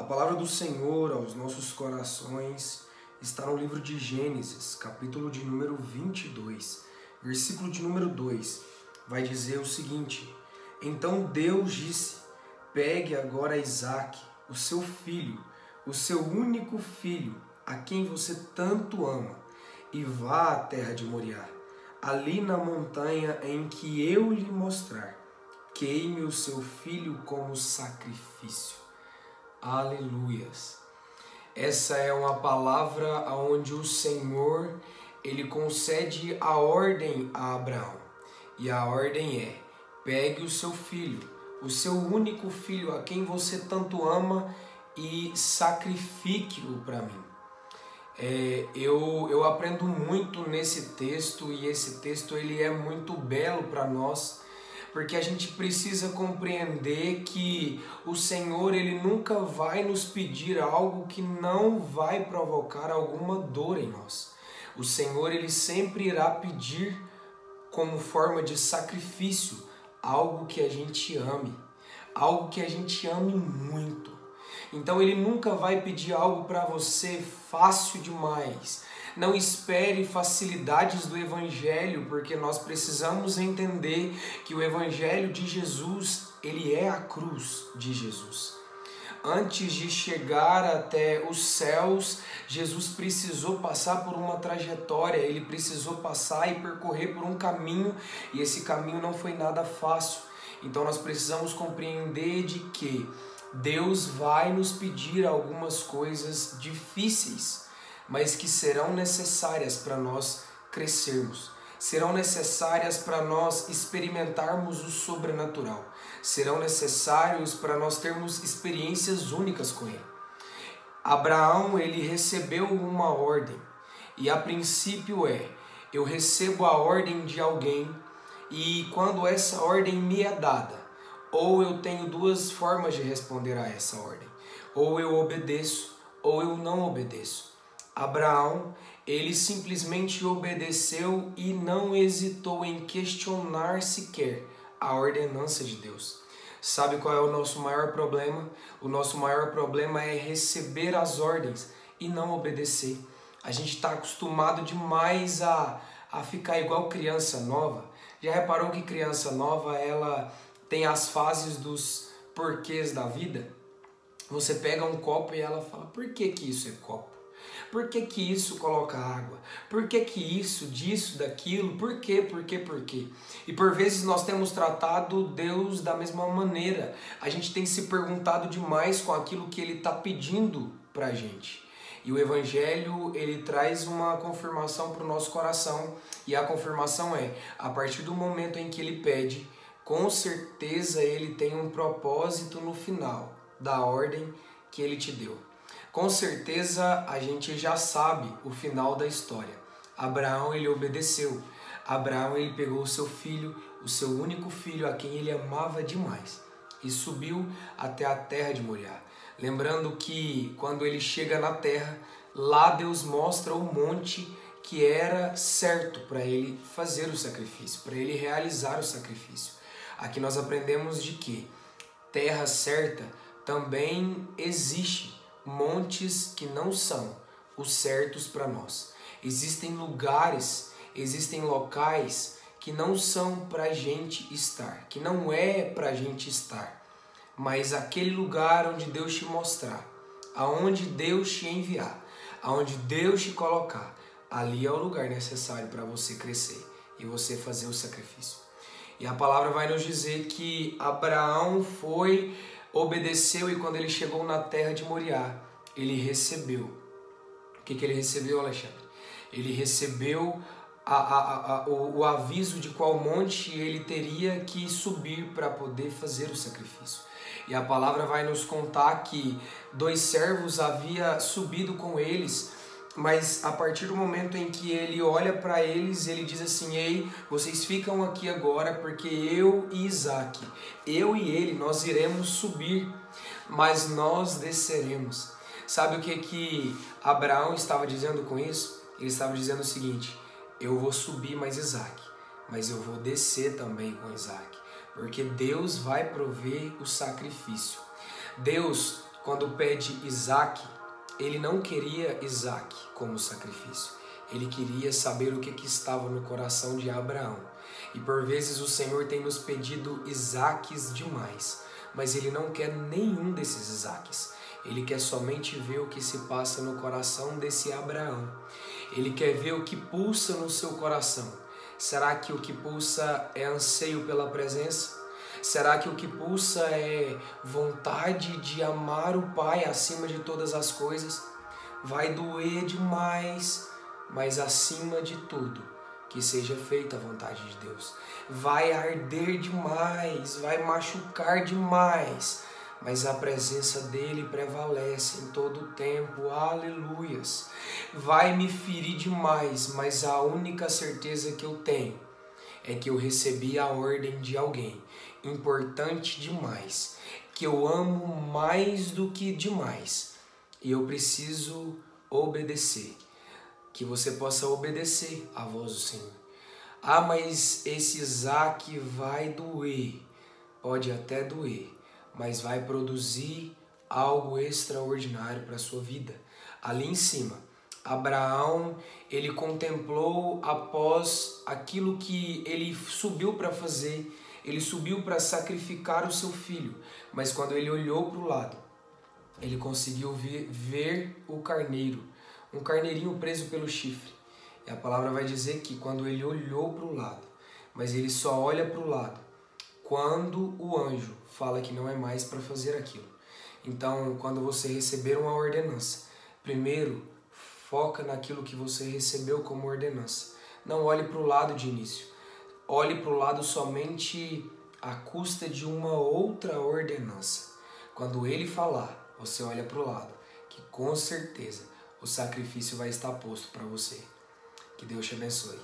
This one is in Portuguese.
A palavra do Senhor aos nossos corações está no livro de Gênesis, capítulo de número 22, versículo de número 2. Vai dizer o seguinte: Então Deus disse: Pegue agora Isaque, o seu filho, o seu único filho, a quem você tanto ama, e vá à terra de Moriá, ali na montanha em que eu lhe mostrar. Queime o seu filho como sacrifício. Aleluias! Essa é uma palavra onde o Senhor ele concede a ordem a Abraão. E a ordem é: pegue o seu filho, o seu único filho, a quem você tanto ama, e sacrifique-o para mim. Eu aprendo muito nesse texto, e esse texto ele é muito belo para nós, porque a gente precisa compreender que o Senhor ele nunca vai nos pedir algo que não vai provocar alguma dor em nós. O Senhor ele sempre irá pedir como forma de sacrifício algo que a gente ame, algo que a gente ame muito. Então ele nunca vai pedir algo para você fácil demais. Não espere facilidades do Evangelho, porque nós precisamos entender que o Evangelho de Jesus, ele é a cruz de Jesus. Antes de chegar até os céus, Jesus precisou passar por uma trajetória, ele precisou passar e percorrer por um caminho, e esse caminho não foi nada fácil. Então nós precisamos compreender de que Deus vai nos pedir algumas coisas difíceis, mas que serão necessárias para nós crescermos, serão necessárias para nós experimentarmos o sobrenatural, serão necessários para nós termos experiências únicas com Ele. Abraão, ele recebeu uma ordem, e a princípio eu recebo a ordem de alguém, e quando essa ordem me é dada, ou eu tenho duas formas de responder a essa ordem: ou eu obedeço, ou eu não obedeço. Abraão, ele simplesmente obedeceu e não hesitou em questionar sequer a ordenança de Deus. Sabe qual é o nosso maior problema? O nosso maior problema é receber as ordens e não obedecer. A gente está acostumado demais a ficar igual criança nova. Já reparou que criança nova, ela tem as fases dos porquês da vida? Você pega um copo e ela fala: por que isso é copo? Por que isso coloca água? Por que isso, disso, daquilo? Por quê? E por vezes nós temos tratado Deus da mesma maneira. A gente tem se perguntado demais com aquilo que Ele está pedindo para a gente. E o Evangelho, ele traz uma confirmação para o nosso coração. E a confirmação é: a partir do momento em que Ele pede, com certeza Ele tem um propósito no final da ordem que Ele te deu. Com certeza a gente já sabe o final da história. Abraão ele obedeceu. Abraão ele pegou o seu filho, o seu único filho, a quem ele amava demais, e subiu até a terra de Moriá. Lembrando que quando ele chega na terra, lá Deus mostra o monte que era certo para ele fazer o sacrifício, para ele realizar o sacrifício. Aqui nós aprendemos de que terra certa também existe montes que não são os certos para nós. Existem lugares, existem locais que não são para a gente estar, que não é para a gente estar. Mas aquele lugar onde Deus te mostrar, aonde Deus te enviar, aonde Deus te colocar, ali é o lugar necessário para você crescer e você fazer o sacrifício. E a palavra vai nos dizer que Abraão obedeceu, e quando ele chegou na terra de Moriá, ele recebeu. O que ele recebeu, Alexandre? Ele recebeu o aviso de qual monte ele teria que subir para poder fazer o sacrifício. E a palavra vai nos contar que 2 servos haviam subido com eles, mas a partir do momento em que ele olha para eles, ele diz assim: ei, vocês ficam aqui agora, porque eu e Isaque, eu e ele, nós iremos subir, mas nós desceremos. Sabe o que Abraão estava dizendo com isso? Ele estava dizendo o seguinte: eu vou subir mais Isaque, mas eu vou descer também com Isaque, porque Deus vai prover o sacrifício. Deus, quando pede Isaac, ele não queria Isaac como sacrifício. Ele queria saber o que estava no coração de Abraão. E por vezes o Senhor tem nos pedido Isaques demais, mas Ele não quer nenhum desses Isaques. Ele quer somente ver o que se passa no coração desse Abraão. Ele quer ver o que pulsa no seu coração. Será que o que pulsa é anseio pela presença? Será que o que pulsa é vontade de amar o Pai acima de todas as coisas? Vai doer demais, mas acima de tudo, que seja feita a vontade de Deus. Vai arder demais, vai machucar demais, mas a presença dele prevalece em todo o tempo, aleluias. Vai me ferir demais, mas a única certeza que eu tenho é que eu recebi a ordem de alguém importante demais, que eu amo mais do que demais, e eu preciso obedecer. Que você possa obedecer à voz do Senhor. Ah, mas esse Isaac vai doer. Pode até doer, mas vai produzir algo extraordinário para a sua vida. Ali em cima, Abraão, ele contemplou após aquilo que ele subiu para fazer. Ele subiu para sacrificar o seu filho, mas quando ele olhou para o lado, ele conseguiu ver o carneiro, um carneirinho preso pelo chifre. E a palavra vai dizer que quando ele olhou para o lado, mas ele só olha para o lado quando o anjo fala que não é mais para fazer aquilo. Então, quando você receber uma ordenança, primeiro foca naquilo que você recebeu como ordenança. Não olhe para o lado de início. Olhe para o lado somente à custa de uma outra ordenança. Quando ele falar, você olha para o lado, que com certeza o sacrifício vai estar posto para você. Que Deus te abençoe.